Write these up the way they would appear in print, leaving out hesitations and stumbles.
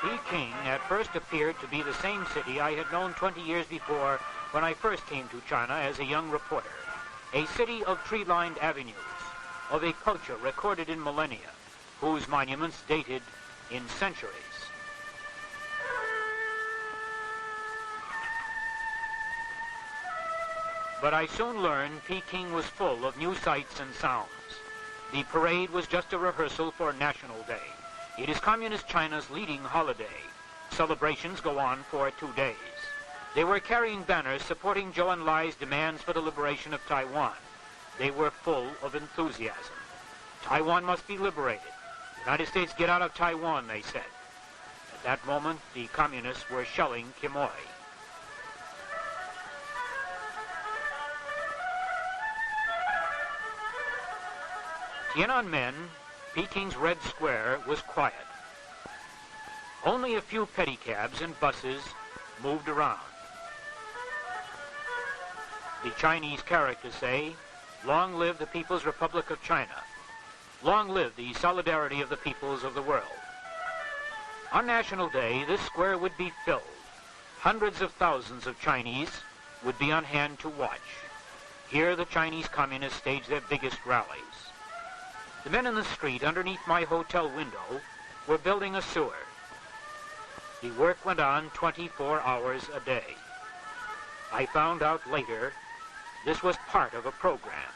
Peking at first appeared to be the same city I had known 20 years before when I first came to China as a young reporter. A city of tree-lined avenues, of a culture recorded in millennia, whose monuments dated in centuries. But I soon learned Peking was full of new sights and sounds. The parade was just a rehearsal for National Day. It is Communist China's leading holiday. Celebrations go on for 2 days. They were carrying banners supporting Zhou Enlai's demands for the liberation of Taiwan. They were full of enthusiasm. Taiwan must be liberated. The United States get out of Taiwan, they said. At that moment, the communists were shelling Quemoy. Tiananmen, Peking's Red Square, was quiet. Only a few pedicabs and buses moved around. The Chinese characters say, "Long live the People's Republic of China. Long live the solidarity of the peoples of the world." On National Day, this square would be filled. Hundreds of thousands of Chinese would be on hand to watch. Here the Chinese communists stage their biggest rallies. The men in the street underneath my hotel window were building a sewer. The work went on 24 hours a day. I found out later this was part of a program.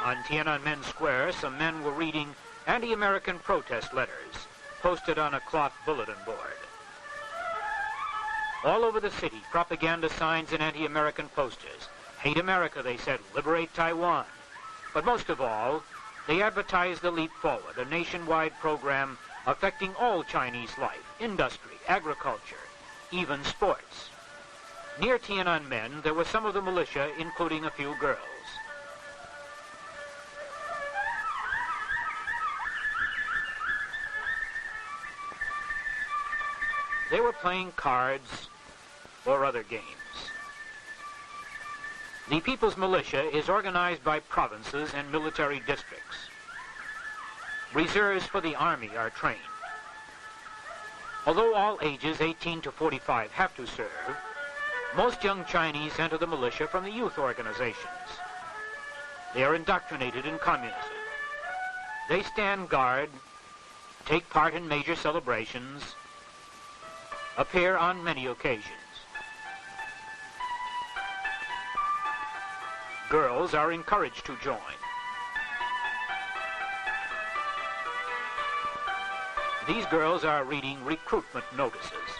On Tiananmen Square, some men were reading anti-American protest letters posted on a cloth bulletin board. All over the city, propaganda signs and anti-American posters. Hate America, they said, liberate Taiwan. But most of all, they advertised the Leap Forward, a nationwide program affecting all Chinese life, industry, agriculture, even sports. Near Tiananmen, there were some of the militia, including a few girls. They were playing cards or other games. The People's Militia is organized by provinces and military districts. Reserves for the Army are trained. Although all ages 18 to 45 have to serve, most young Chinese enter the militia from the youth organizations. They are indoctrinated in communism. They stand guard, take part in major celebrations, appear on many occasions. Girls are encouraged to join. These girls are reading recruitment notices.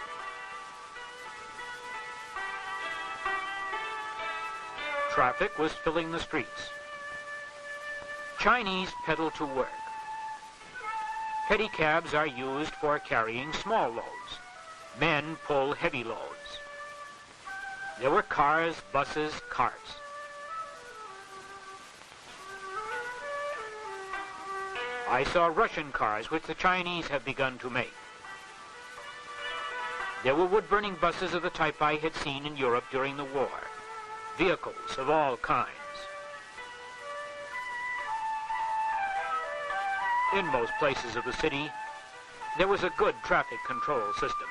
Traffic was filling the streets. Chinese pedal to work. Pedicabs are used for carrying small loads. Men pull heavy loads. There were cars, buses, carts. I saw Russian cars which the Chinese have begun to make. There were wood-burning buses of the type I had seen in Europe during the war. Vehicles of all kinds. In most places of the city, there was a good traffic control system.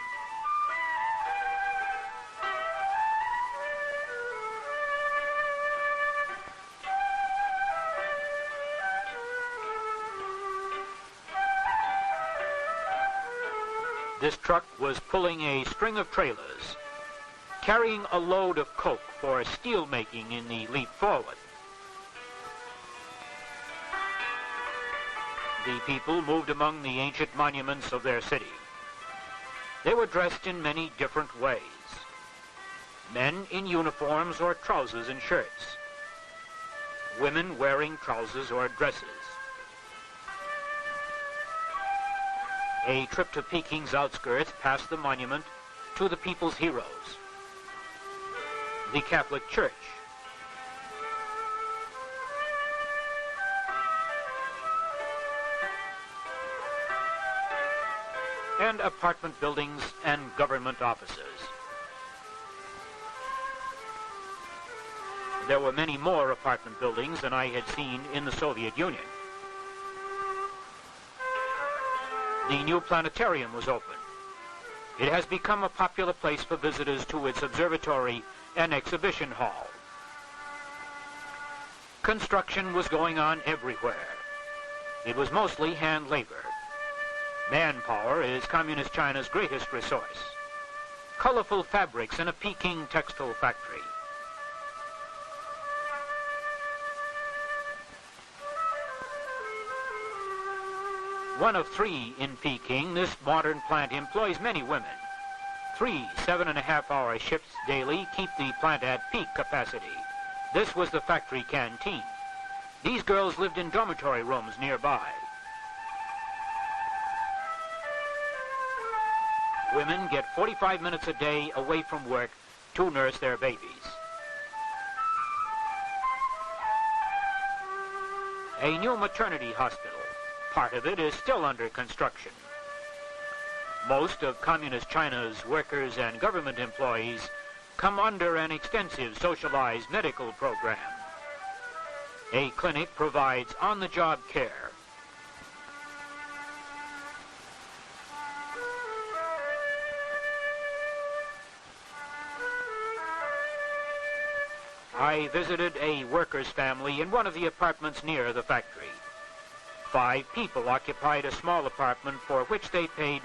This truck was pulling a string of trailers, carrying a load of coke for steel making in the Leap Forward. The people moved among the ancient monuments of their city. They were dressed in many different ways. Men in uniforms or trousers and shirts. Women wearing trousers or dresses. A trip to Peking's outskirts past the monument to the people's heroes. The Catholic Church. And apartment buildings and government offices. There were many more apartment buildings than I had seen in the Soviet Union. The new planetarium was open. It has become a popular place for visitors to its observatory and exhibition hall. Construction was going on everywhere. It was mostly hand labor. Manpower is Communist China's greatest resource. Colorful fabrics in a Peking textile factory. One of 3 in Peking, this modern plant employs many women. 3 7.5-hour shifts daily keep the plant at peak capacity. This was the factory canteen. These girls lived in dormitory rooms nearby. Women get 45 minutes a day away from work to nurse their babies. A new maternity hospital. Part of it is still under construction. Most of Communist China's workers and government employees come under an extensive socialized medical program. A clinic provides on-the-job care. I visited a worker's family in one of the apartments near the factory. 5 people occupied a small apartment for which they paid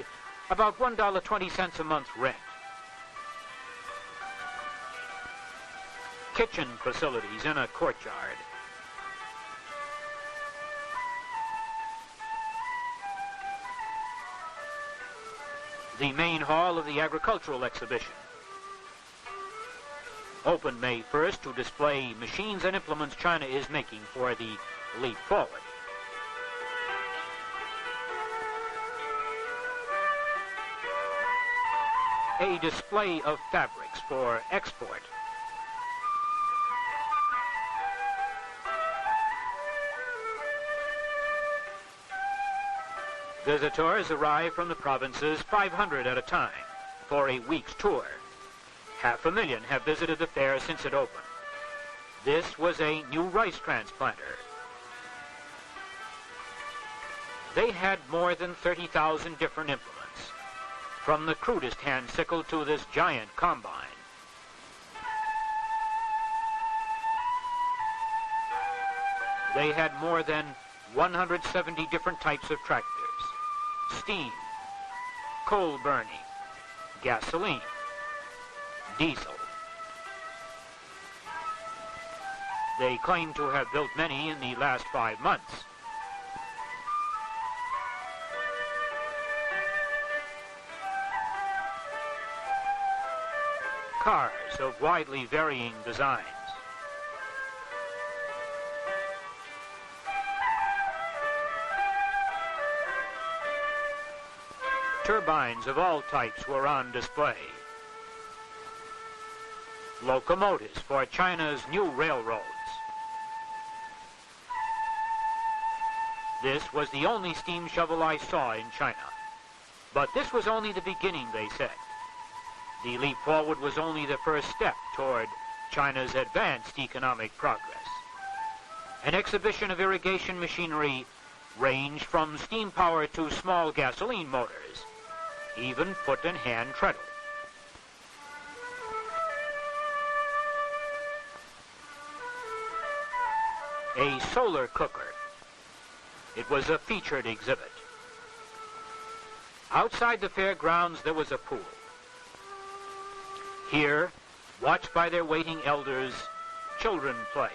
about $1.20 a month rent. Kitchen facilities in a courtyard. The main hall of the agricultural exhibition. Opened May 1st to display machines and implements China is making for the leap forward. A display of fabrics for export. Visitors arrive from the provinces, 500 at a time, for a week's tour. 500,000 have visited the fair since it opened. This was a new rice transplanter. They had more than 30,000 different implements, from the crudest hand sickle to this giant combine. They had more than 170 different types of tractors. Steam, coal burning, gasoline, diesel. They claim to have built many in the last 5 months. Cars of widely varying designs. Turbines of all types were on display. Locomotives for China's new railroads. This was the only steam shovel I saw in China. But this was only the beginning, they said. The leap forward was only the first step toward China's advanced economic progress. An exhibition of irrigation machinery ranged from steam power to small gasoline motors, even foot and hand treadle. A solar cooker. It was a featured exhibit. Outside the fairgrounds there was a pool. Here, watched by their waiting elders, children played.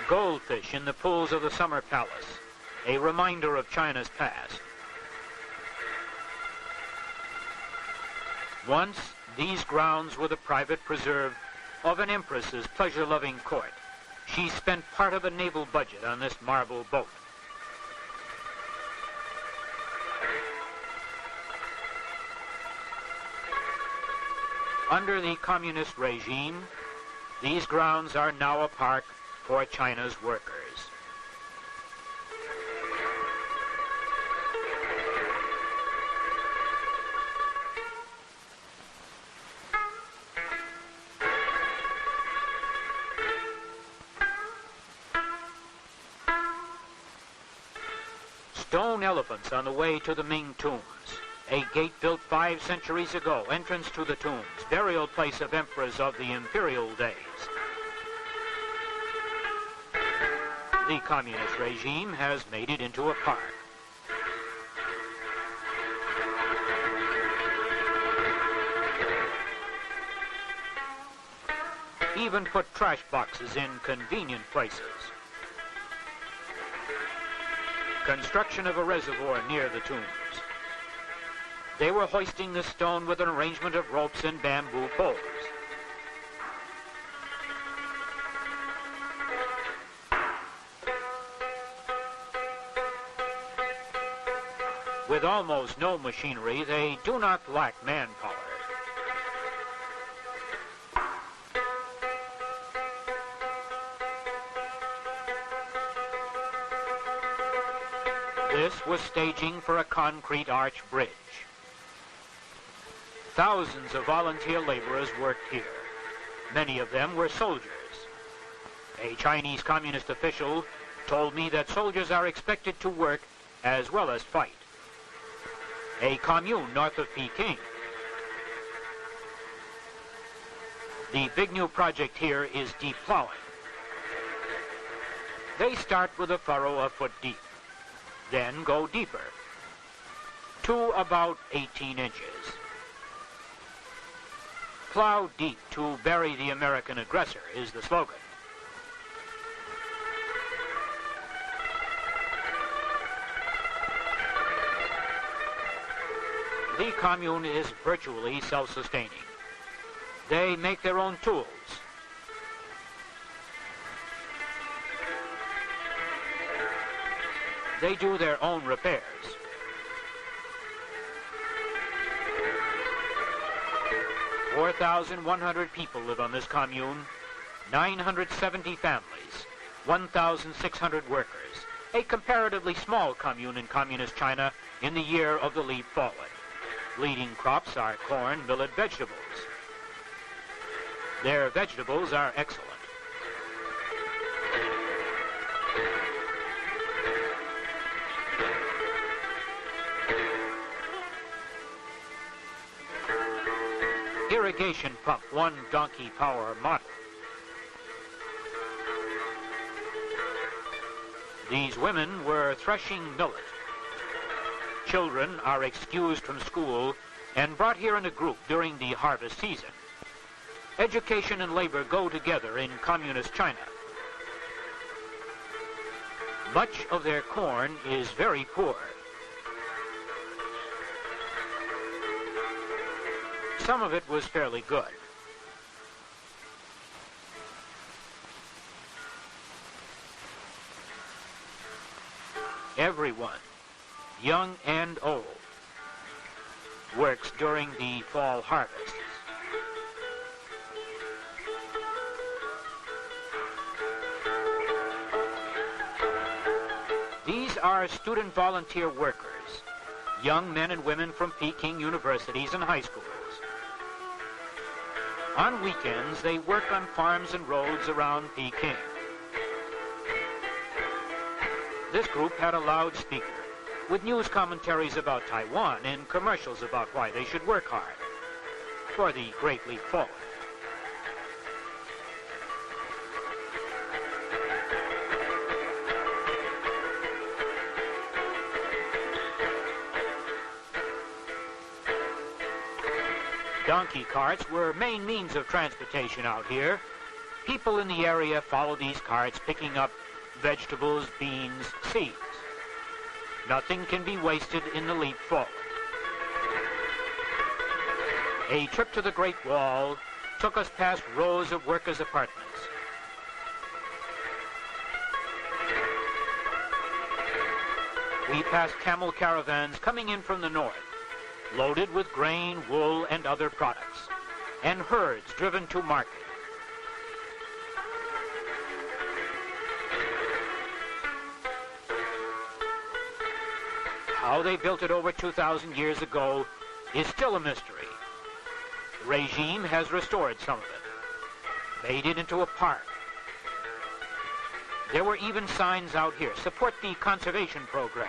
Goldfish in the pools of the Summer Palace, a reminder of China's past. Once, these grounds were the private preserve of an empress's pleasure-loving court. She spent part of a naval budget on this marble boat. Under the communist regime, these grounds are now a park for China's workers. Stone elephants on the way to the Ming tombs. A gate built 5 centuries ago, entrance to the tombs, burial place of emperors of the imperial days. The communist regime has made it into a park. Even put trash boxes in convenient places. Construction of a reservoir near the tombs. They were hoisting the stone with an arrangement of ropes and bamboo poles. With almost no machinery, they do not lack manpower. This was staging for a concrete arch bridge. Thousands of volunteer laborers worked here. Many of them were soldiers. A Chinese communist official told me that soldiers are expected to work as well as fight. A commune north of Peking. The big new project here is deep plowing. They start with a furrow a foot deep, then go deeper, to about 18 inches. Plow deep to bury the American aggressor is the slogan. The commune is virtually self-sustaining. They make their own tools. They do their own repairs. "4,100 people live on this commune, 970 families, 1,600 workers, a comparatively small commune in communist China in the year of the leap forward. Leading crops are corn, millet, vegetables. Their vegetables are excellent. Irrigation pump, 1 donkey power model. These women were threshing millet. Children are excused from school and brought here in a group during the harvest season. Education and labor go together in communist China. Much of their corn is very poor. Some of it was fairly good. Everyone, young and old, works during the fall harvests. These are student volunteer workers, young men and women from Peking universities and high schools. On weekends, they work on farms and roads around Peking. This group had a loudspeaker with news commentaries about Taiwan and commercials about why they should work hard for the Great Leap Forward. Donkey carts were main means of transportation out here. People in the area follow these carts, picking up vegetables, beans, seeds. Nothing can be wasted in the leap forward. A trip to the Great Wall took us past rows of workers' apartments. We passed camel caravans coming in from the north, loaded with grain, wool, and other products, and herds driven to market. How they built it over 2,000 years ago is still a mystery. The regime has restored some of it, made it into a park. There were even signs out here, support the conservation program.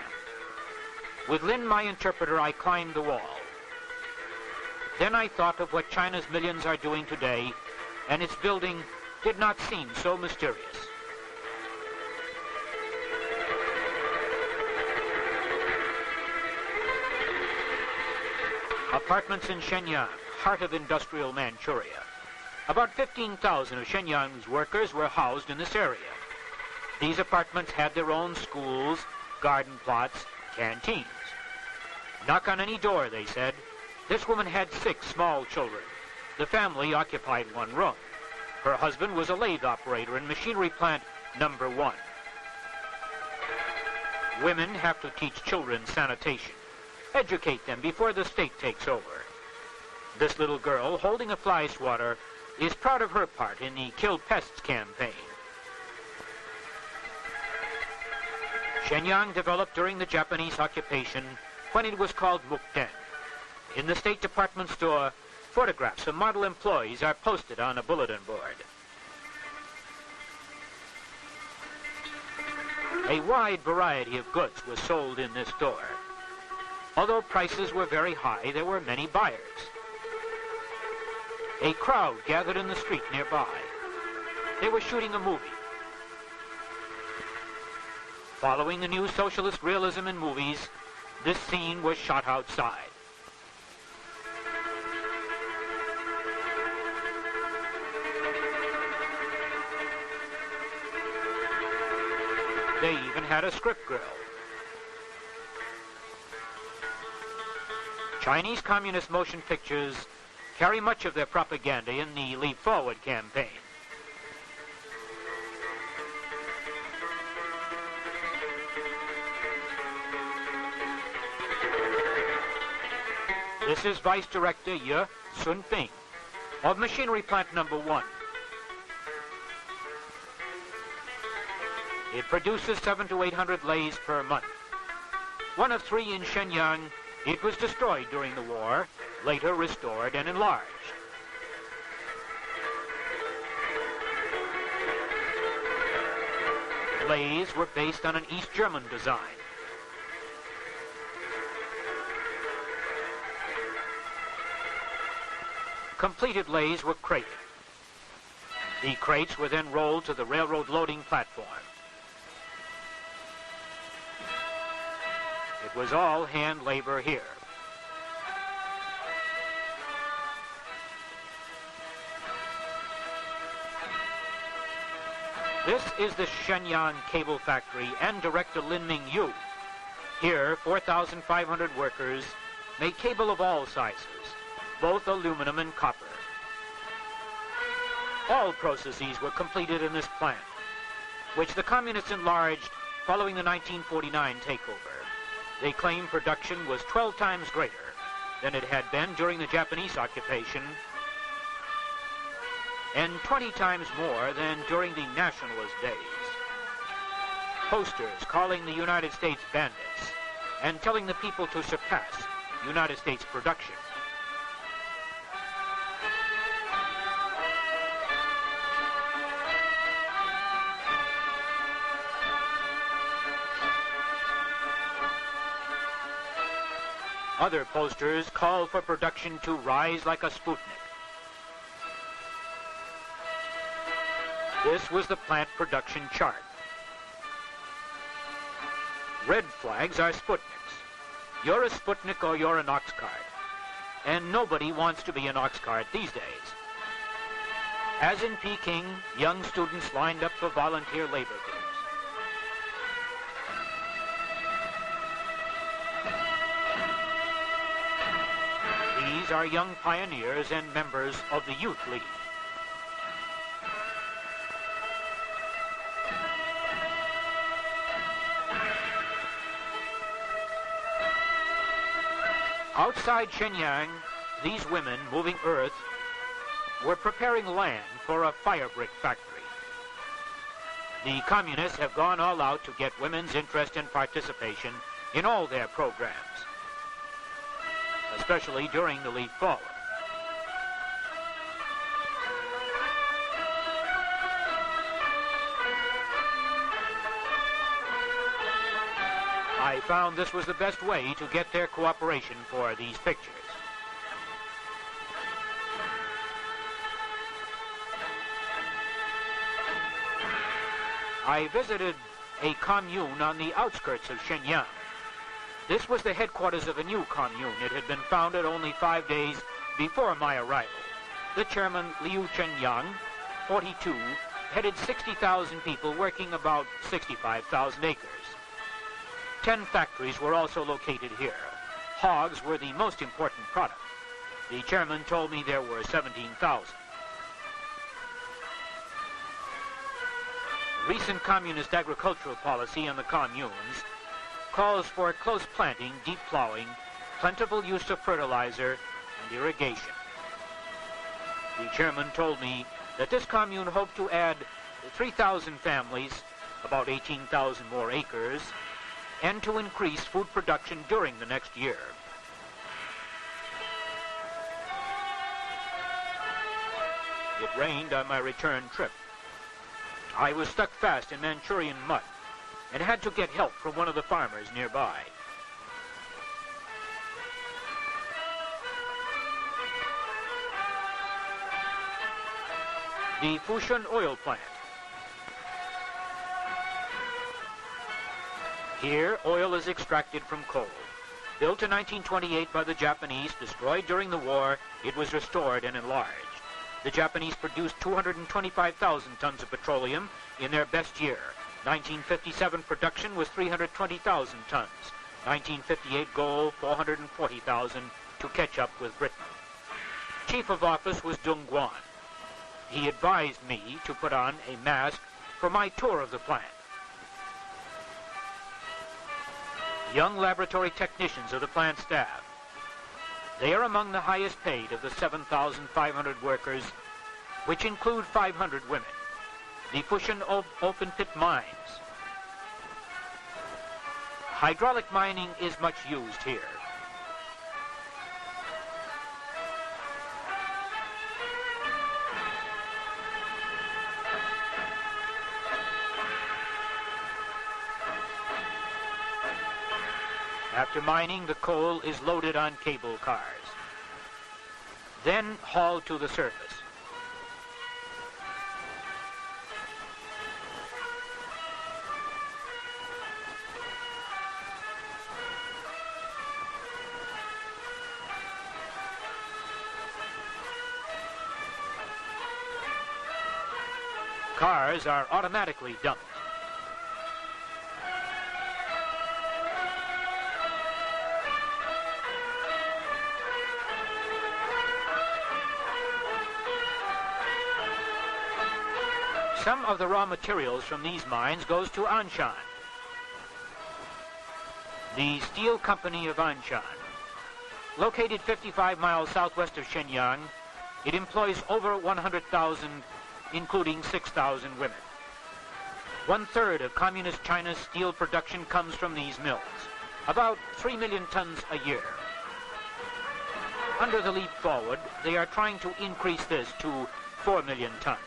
With Lin, my interpreter, I climbed the wall. Then I thought of what China's millions are doing today, and its building did not seem so mysterious. Apartments in Shenyang, heart of industrial Manchuria. About 15,000 of Shenyang's workers were housed in this area. These apartments had their own schools, garden plots, canteens. Knock on any door, they said. This woman had 6 small children. The family occupied one room. Her husband was a lathe operator in machinery plant number 1. Women have to teach children sanitation. Educate them before the state takes over. This little girl, holding a fly swatter, is proud of her part in the Kill Pests campaign. Shenyang developed during the Japanese occupation when it was called Mukden. In the State Department store, photographs of model employees are posted on a bulletin board. A wide variety of goods was sold in this store. Although prices were very high, there were many buyers. A crowd gathered in the street nearby. They were shooting a movie. Following the new socialist realism in movies, this scene was shot outside. They even had a script grill. Chinese Communist motion pictures carry much of their propaganda in the Leap Forward campaign. This is Vice Director Ye Sun-ping of Machinery Plant number 1. It produces 700 to 800 lathes per month. One of 3 in Shenyang, it was destroyed during the war, later restored and enlarged. Lathes were based on an East German design. Completed lathes were crated. The crates were then rolled to the railroad loading platform. It was all hand labor here. This is the Shenyang Cable Factory and Director Lin Mingyu. Here, 4,500 workers make cable of all sizes, both aluminum and copper. All processes were completed in this plant, which the communists enlarged following the 1949 takeover. They claim production was 12 times greater than it had been during the Japanese occupation and 20 times more than during the nationalist days. Posters calling the United States bandits and telling the people to surpass United States production. Other posters call for production to rise like a Sputnik. This was the plant production chart. Red flags are Sputniks. You're a Sputnik or you're an ox cart. And nobody wants to be an ox cart these days. As in Peking, young students lined up for volunteer labor groups. These are young pioneers and members of the Youth League. Outside Shenyang, these women moving earth were preparing land for a fire brick factory. The communists have gone all out to get women's interest and participation in all their programs, especially during the Leap Forward. I found this was the best way to get their cooperation for these pictures. I visited a commune on the outskirts of Shenyang. This was the headquarters of a new commune. It had been founded only 5 days before my arrival. The chairman, Liu Chenyang, 42, headed 60,000 people working about 65,000 acres. 10 factories were also located here. Hogs were the most important product. The chairman told me there were 17,000. Recent communist agricultural policy in the communes calls for close planting, deep plowing, plentiful use of fertilizer, and irrigation. The chairman told me that this commune hoped to add 3,000 families, about 18,000 more acres, and to increase food production during the next year. It rained on my return trip. I was stuck fast in Manchurian mud and had to get help from one of the farmers nearby. The Fushun oil plant. Here, oil is extracted from coal. Built in 1928 by the Japanese, destroyed during the war, it was restored and enlarged. The Japanese produced 225,000 tons of petroleum in their best year. 1957 production was 320,000 tons. 1958 goal, 440,000 to catch up with Britain. Chief of Office was Dung Guan. He advised me to put on a mask for my tour of the plant. Young laboratory technicians of the plant staff. They are among the highest paid of the 7,500 workers, which include 500 women. The Fushun open pit mines. Hydraulic mining is much used here. After mining, the coal is loaded on cable cars, then hauled to the surface. Cars are automatically dumped. Some of the raw materials from these mines goes to Anshan, the steel company of Anshan. Located 55 miles southwest of Shenyang, it employs over 100,000, including 6,000 women. 1/3 of Communist China's steel production comes from these mills, about 3 million tons a year. Under the leap forward, they are trying to increase this to 4 million tons.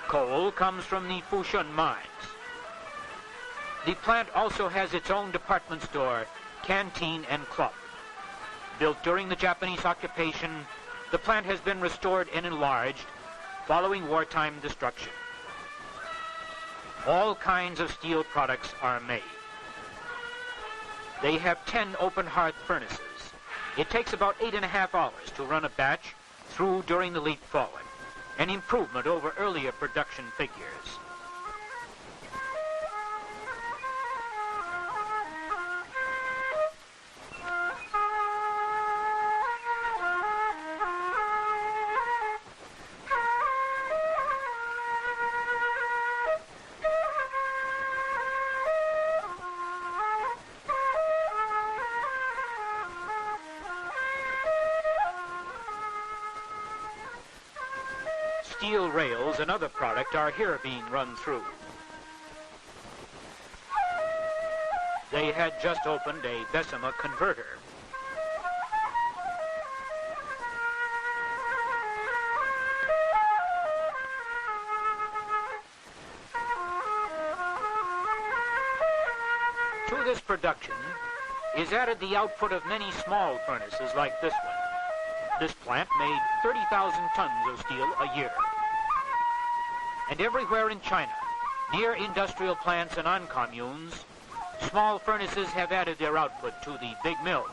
Coal comes from the Fushun mines. The plant also has its own department store, canteen, and club. Built during the Japanese occupation, the plant has been restored and enlarged following wartime destruction. All kinds of steel products are made. They have 10 open hearth furnaces. It takes about 8.5 hours to run a batch through during the leap forward, an improvement over earlier production figures. Steel rails and other product are here being run through. They had just opened a Bessemer converter. To this production is added the output of many small furnaces like this one. This plant made 30,000 tons of steel a year. And everywhere in China, near industrial plants and on communes, small furnaces have added their output to the big mills.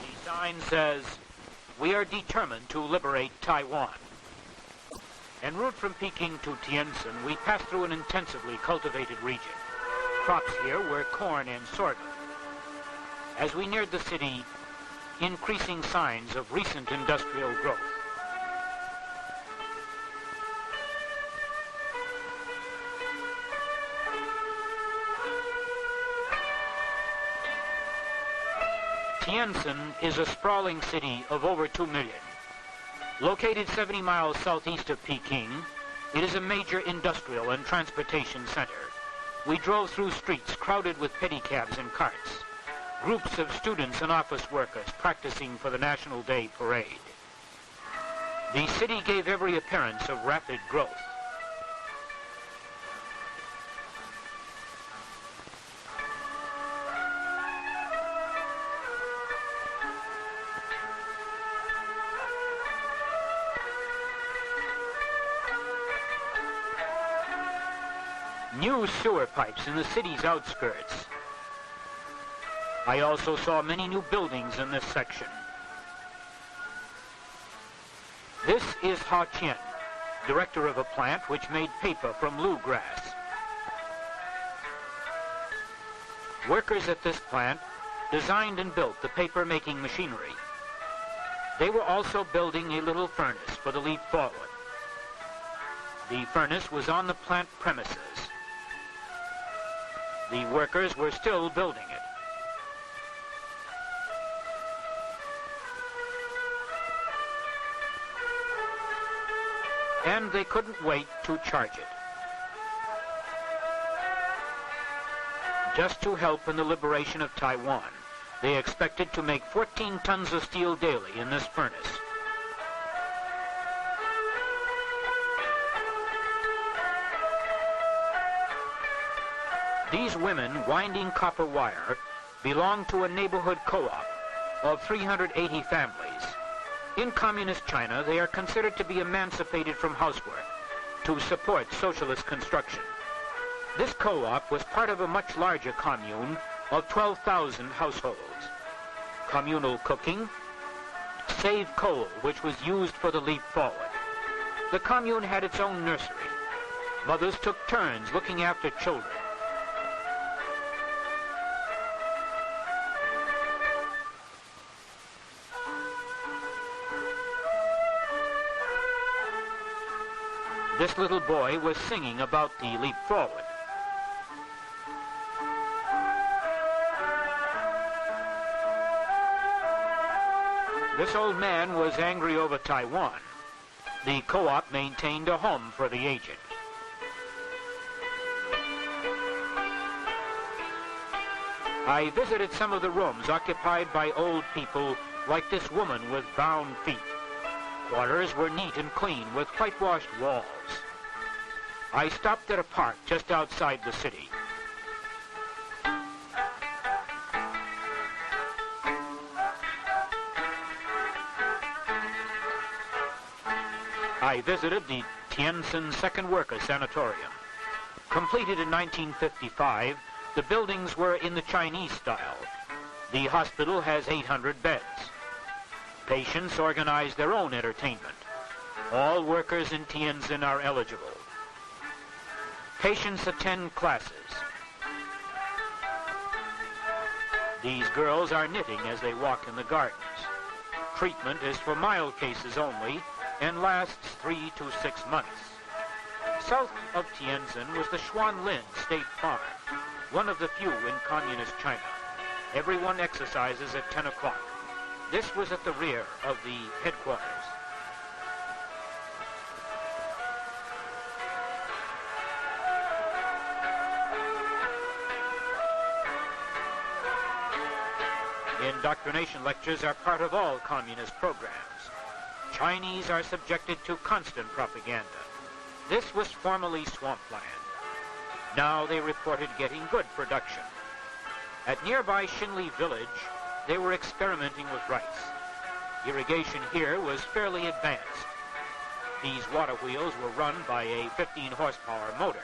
The sign says, "We are determined to liberate Taiwan." En route from Peking to Tientsin, we passed through an intensively cultivated region. Crops here were corn and sorghum. As we neared the city, increasing signs of recent industrial growth. Tientsin is a sprawling city of over 2 million. Located 70 miles southeast of Peking, it is a major industrial and transportation center. We drove through streets crowded with pedicabs and carts, groups of students and office workers practicing for the National Day parade. The city gave every appearance of rapid growth. New sewer pipes in the city's outskirts. I also saw many new buildings in this section. This is Ha Qian, director of a plant which made paper from lu grass. Workers at this plant designed and built the paper-making machinery. They were also building a little furnace for the leap forward. The furnace was on the plant premises. The workers were still building it. And they couldn't wait to charge it. Just to help in the liberation of Taiwan, they expected to make 14 tons of steel daily in this furnace. These women winding copper wire belong to a neighborhood co-op of 380 families. In communist China, they are considered to be emancipated from housework to support socialist construction. This co-op was part of a much larger commune of 12,000 households. Communal cooking saved coal, which was used for the leap forward. The commune had its own nursery. Mothers took turns looking after children. This little boy was singing about the leap forward. This old man was angry over Taiwan. The co-op maintained a home for the aged. I visited some of the rooms occupied by old people like this woman with bound feet. Quarters were neat and clean with whitewashed walls. I stopped at a park just outside the city. I visited the Tientsin Second Worker Sanatorium. Completed in 1955, the buildings were in the Chinese style. The hospital has 800 beds. Patients organize their own entertainment. All workers in Tientsin are eligible. Patients attend classes. These girls are knitting as they walk in the gardens. Treatment is for mild cases only and lasts 3 to 6 months. South of Tientsin was the Xuanlin State Farm, one of the few in communist China. Everyone exercises at 10 o'clock. This was at the rear of the headquarters. Indoctrination lectures are part of all communist programs. Chinese are subjected to constant propaganda. This was formerly swampland. Now they reported getting good production. At nearby Shinli village, they were experimenting with rice. Irrigation here was fairly advanced. These water wheels were run by a 15-horsepower motor.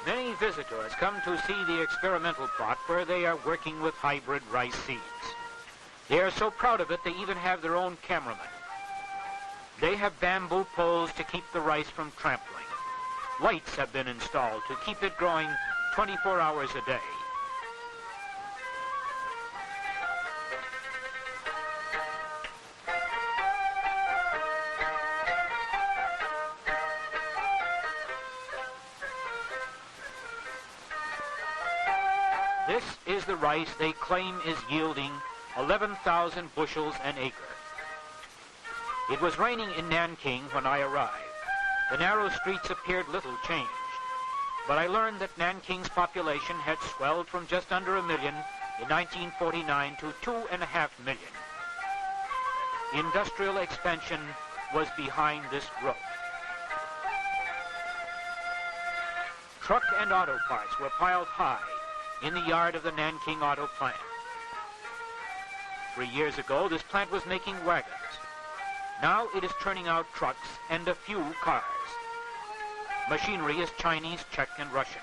Many visitors come to see the experimental plot where they are working with hybrid rice seeds. They are so proud of it they even have their own cameraman. They have bamboo poles to keep the rice from trampling. Lights have been installed to keep it growing 24 hours a day. This is the rice they claim is yielding 11,000 bushels an acre. It was raining in Nanking when I arrived. The narrow streets appeared little changed, but I learned that Nanking's population had swelled from just under 1 million in 1949 to 2.5 million. Industrial expansion was behind this growth. Truck and auto parts were piled high in the yard of the Nanking auto plant. 3 years ago, this plant was making wagons. Now it is turning out trucks and a few cars. Machinery is Chinese, Czech, and Russian.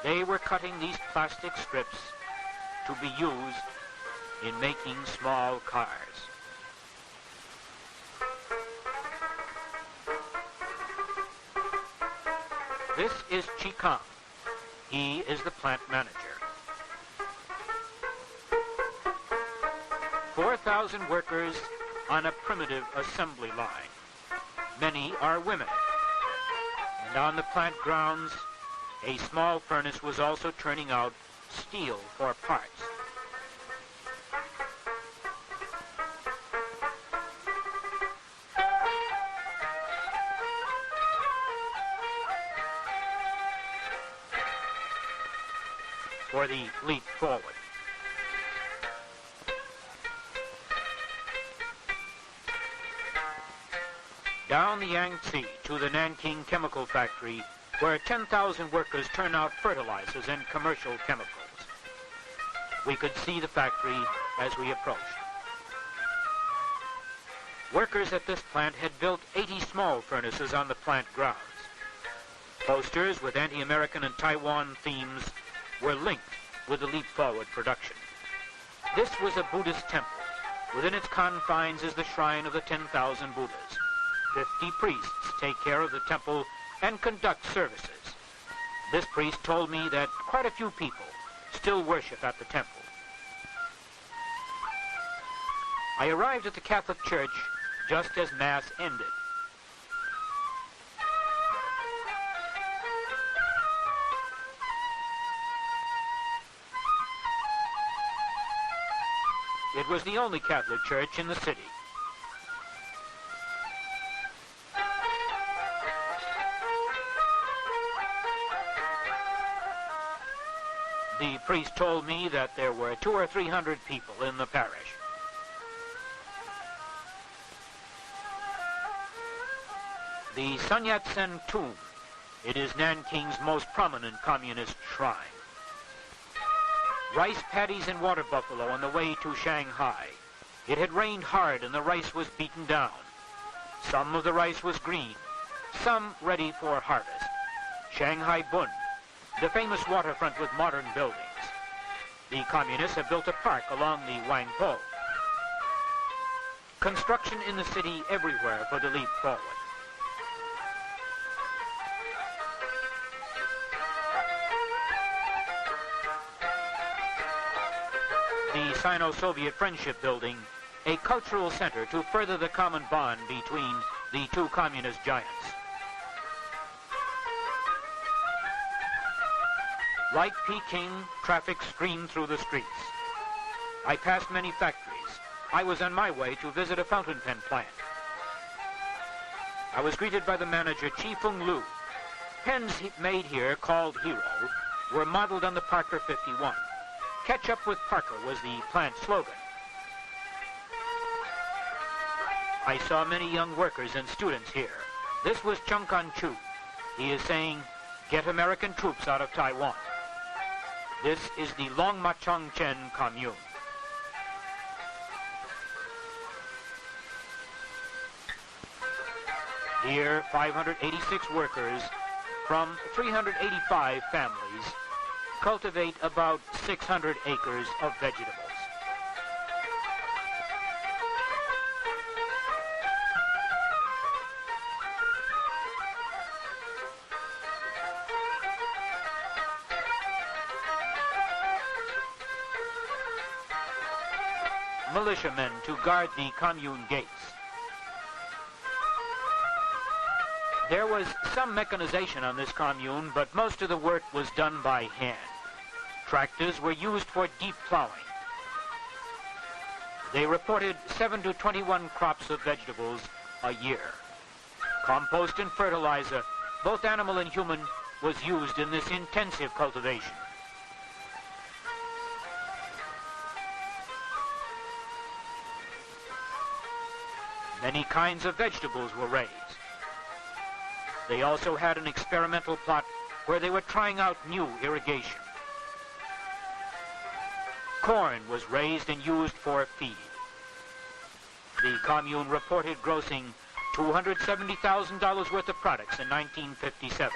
They were cutting these plastic strips to be used in making small cars. This is Chi Kang. He is the plant manager. 4,000 workers on a primitive assembly line. Many are women. And on the plant grounds, a small furnace was also turning out steel for parts. For the leap forward. Down the Yangtze to the Nanking Chemical Factory, where 10,000 workers turn out fertilizers and commercial chemicals. We could see the factory as we approached. Workers at this plant had built 80 small furnaces on the plant grounds. Posters with anti-American and Taiwan themes were linked with the leap forward production. This was a Buddhist temple. Within its confines is the shrine of the 10,000 Buddhas. 50 priests take care of the temple and conduct services. This priest told me that quite a few people still worship at the temple. I arrived at the Catholic Church just as Mass ended. It was the only Catholic church in the city. The priest told me that there were 200 or 300 people in the parish. The Sun Yat-sen tomb. It is Nanking's most prominent communist shrine. Rice paddies and water buffalo on the way to Shanghai. It had rained hard and the rice was beaten down. Some of the rice was green, some ready for harvest. Shanghai Bund, the famous waterfront with modern buildings. The communists have built a park along the Wangpo. Construction in the city everywhere for the leap forward. The Sino-Soviet Friendship Building, a cultural center to further the common bond between the two communist giants. Like Peking, traffic streamed through the streets. I passed many factories. I was on my way to visit a fountain pen plant. I was greeted by the manager, Chi Fung Lu. Pens made here, called Hero, were modeled on the Parker 51. Catch up with Parker was the plant slogan. I saw many young workers and students here. This was Chung Kan-chu. He is saying, "Get American troops out of Taiwan." This is the Long Machong Chen Commune. Here, 586 workers from 385 families cultivate about 600 acres of vegetables. Militiamen to guard the commune gates. There was some mechanization on this commune, but most of the work was done by hand. Tractors were used for deep plowing. They reported 7 to 21 crops of vegetables a year. Compost and fertilizer, both animal and human, was used in this intensive cultivation. Many kinds of vegetables were raised. They also had an experimental plot where they were trying out new irrigation. Corn was raised and used for feed. The commune reported grossing $270,000 worth of products in 1957.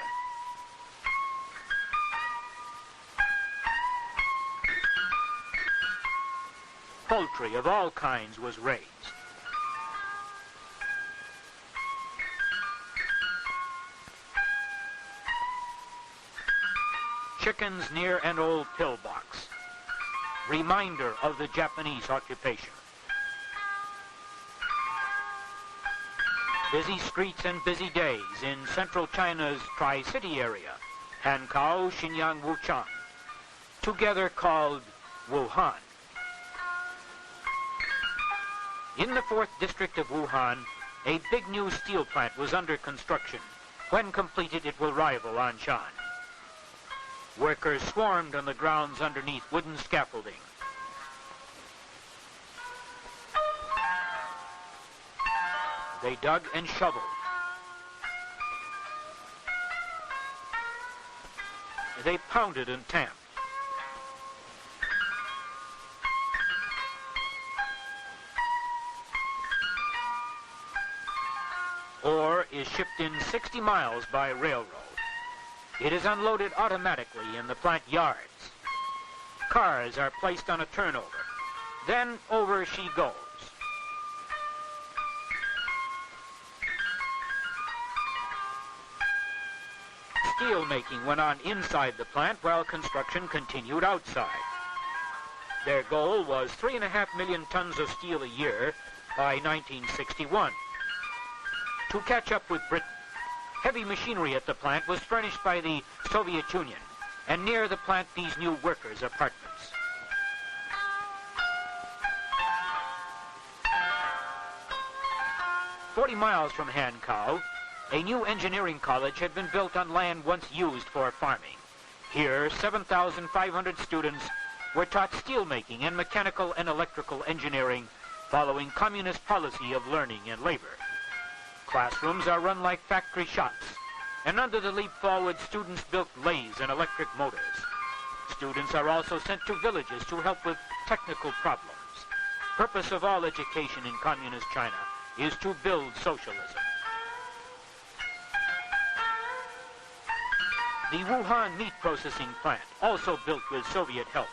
Poultry of all kinds was raised. Chickens near an old pillbox, reminder of the Japanese occupation. Busy streets and busy days in central China's Tri-City area, Hankou, Xinyang, Wuchang, together called Wuhan. In the 4th district of Wuhan, a big new steel plant was under construction. When completed, it will rival Anshan. Workers swarmed on the grounds underneath wooden scaffolding. They dug and shoveled. They pounded and tamped. Ore is shipped in 60 miles by railroad. It is unloaded automatically in the plant yards. Cars are placed on a turnover. Then over she goes. Steel making went on inside the plant while construction continued outside. Their goal was 3.5 million tons of steel a year by 1961. To catch up with Britain, heavy machinery at the plant was furnished by the Soviet Union, and near the plant these new workers' apartments. "40 miles from Hankou, a new engineering college had been built on land once used for farming. Here, 7,500 students were taught steelmaking and mechanical and electrical engineering following communist policy of learning and labor. Classrooms are run like factory shops, and under the leap forward, students built lathes and electric motors. Students are also sent to villages to help with technical problems. Purpose of all education in communist China is to build socialism." The Wuhan meat processing plant, also built with Soviet help.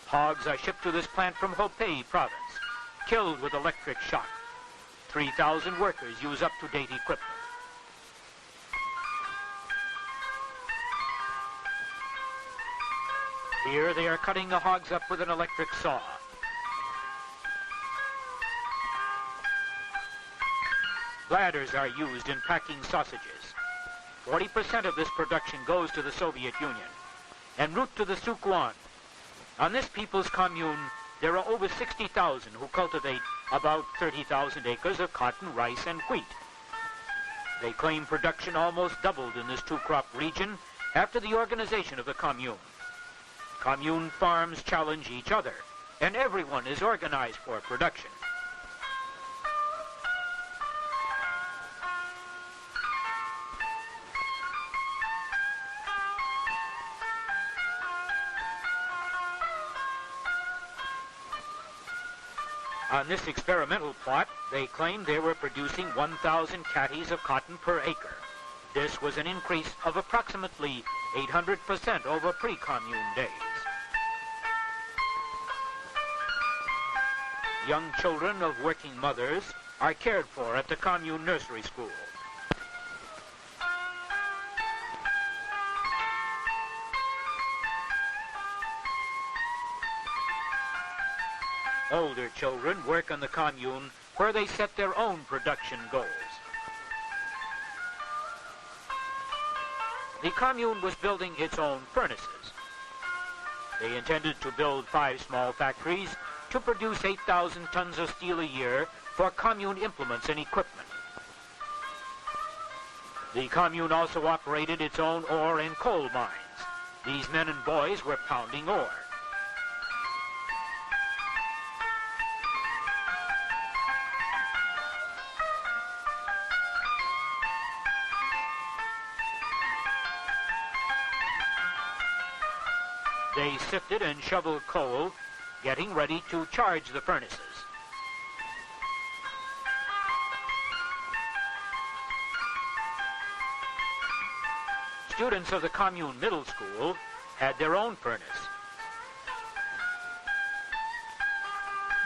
Hogs are shipped to this plant from Hubei province, killed with electric shock. 3,000 workers use up-to-date equipment. Here they are cutting the hogs up with an electric saw. Bladders are used in packing sausages. 40% of this production goes to the Soviet Union. en route to the Suquan. On this people's commune, there are over 60,000 who cultivate about 30,000 acres of cotton, rice, and wheat. They claim production almost doubled in this two-crop region after the organization of the commune. Commune farms challenge each other, and everyone is organized for production. On this experimental plot, they claimed they were producing 1,000 catties of cotton per acre. This was an increase of approximately 800% over pre-commune days. Young children of working mothers are cared for at the commune nursery school. Older children work on the commune where they set their own production goals. The commune was building its own furnaces. They intended to build 5 small factories to produce 8,000 tons of steel a year for commune implements and equipment. The commune also operated its own ore and coal mines. These men and boys were pounding ore. They sifted and shoveled coal, getting ready to charge the furnaces. Students of the commune middle school had their own furnace.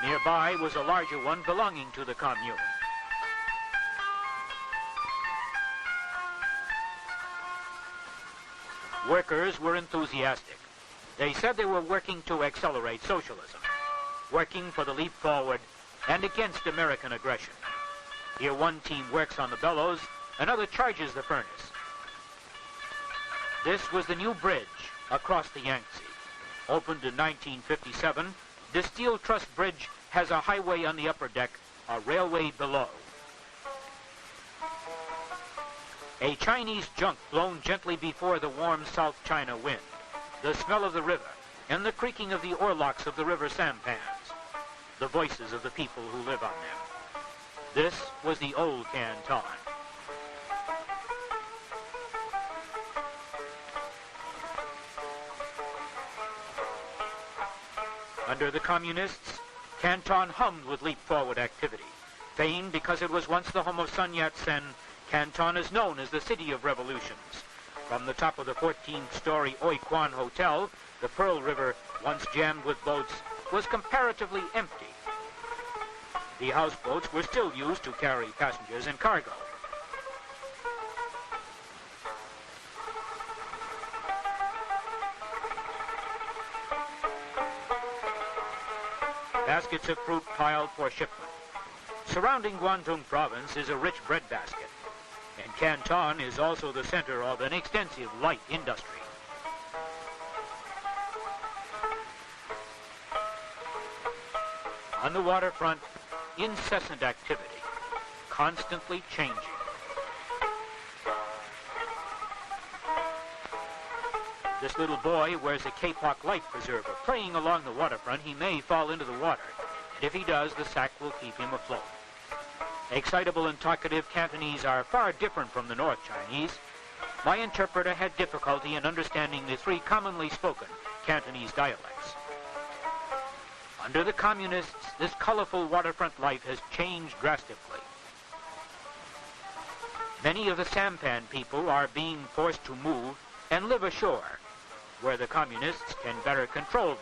Nearby was a larger one belonging to the commune. Workers were enthusiastic. They said they were working to accelerate socialism, working for the leap forward and against American aggression. Here one team works on the bellows, another charges the furnace. This was the new bridge across the Yangtze. Opened in 1957, this steel truss bridge has a highway on the upper deck, a railway below. A Chinese junk blown gently before the warm South China wind, the smell of the river, and the creaking of the oarlocks of the river sampans, the voices of the people who live on them. This was the old Canton. Under the communists, Canton hummed with leap-forward activity. Famed because it was once the home of Sun Yat-sen, Canton is known as the City of Revolutions. From the top of the 14-story Oi Kwan Hotel, the Pearl River, once jammed with boats, was comparatively empty. The houseboats were still used to carry passengers and cargo. Baskets of fruit piled for shipment. Surrounding Guangdong province is a rich breadbasket, and Canton is also the center of an extensive light industry. On the waterfront, incessant activity, constantly changing. This little boy wears a Kapok life preserver. Playing along the waterfront, he may fall into the water, and if he does, the sack will keep him afloat. Excitable and talkative Cantonese are far different from the North Chinese. My interpreter had difficulty in understanding the 3 commonly spoken Cantonese dialects. Under the communists, this colorful waterfront life has changed drastically. Many of the sampan people are being forced to move and live ashore, where the communists can better control them.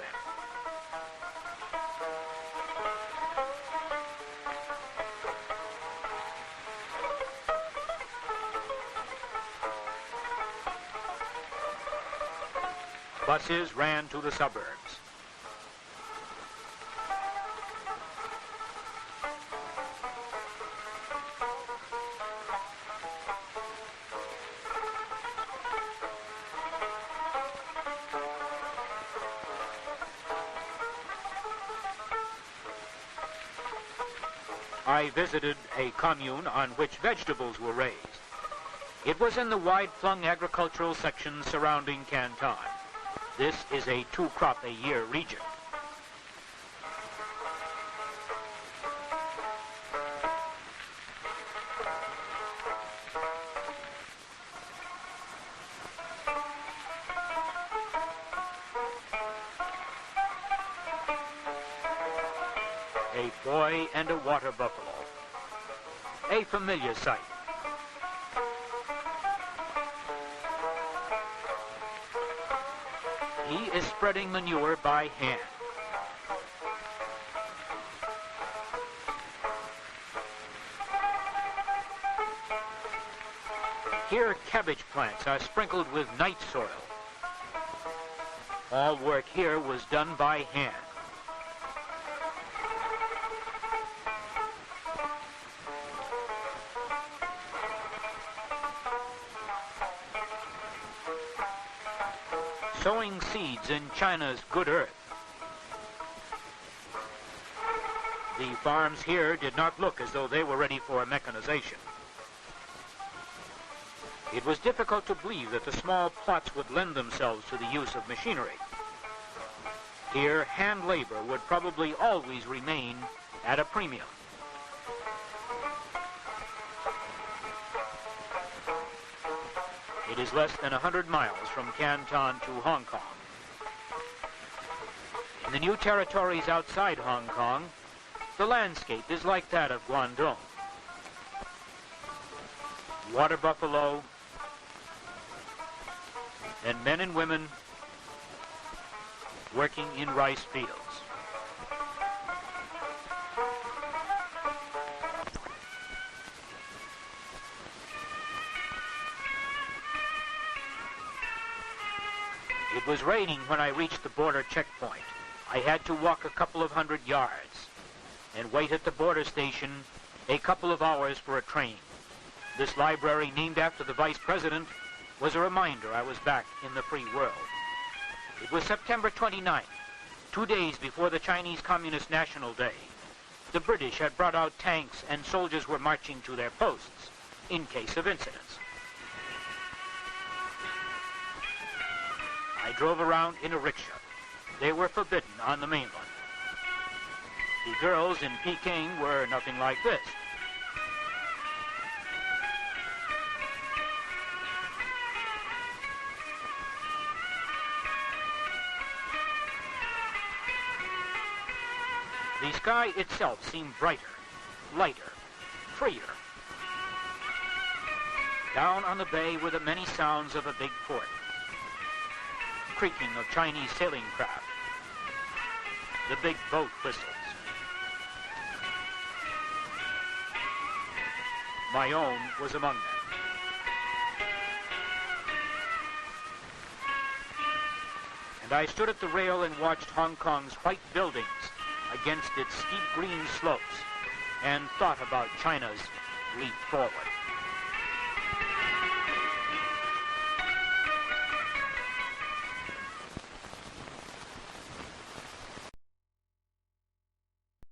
Buses ran to the suburbs. I visited a commune on which vegetables were raised. It was in the wide-flung agricultural section surrounding Canton. This is a 2-crop-a-year region. A boy and a water buffalo. A familiar sight. He is spreading manure by hand. Here, cabbage plants are sprinkled with night soil. All work here was done by hand. Sowing seeds in China's good earth. The farms here did not look as though they were ready for mechanization. It was difficult to believe that the small plots would lend themselves to the use of machinery. Here, hand labor would probably always remain at a premium. It is less than 100 miles from Canton to Hong Kong. In the new territories outside Hong Kong, the landscape is like that of Guangdong. Water buffalo and men and women working in rice fields. It was raining when I reached the border checkpoint. I had to walk a couple of 100 yards and wait at the border station a couple of hours for a train. This library, named after the vice president, was a reminder I was back in the free world. It was September 29th, 2 days before the Chinese Communist National Day. The British had brought out tanks and soldiers were marching to their posts in case of incidents. I drove around in a rickshaw. They were forbidden on the mainland. The girls in Peking were nothing like this. The sky itself seemed brighter, lighter, freer. Down on the bay were the many sounds of a big port. Creaking of Chinese sailing craft, the big boat whistles. My own was among them. And I stood at the rail and watched Hong Kong's white buildings against its steep green slopes and thought about China's leap forward.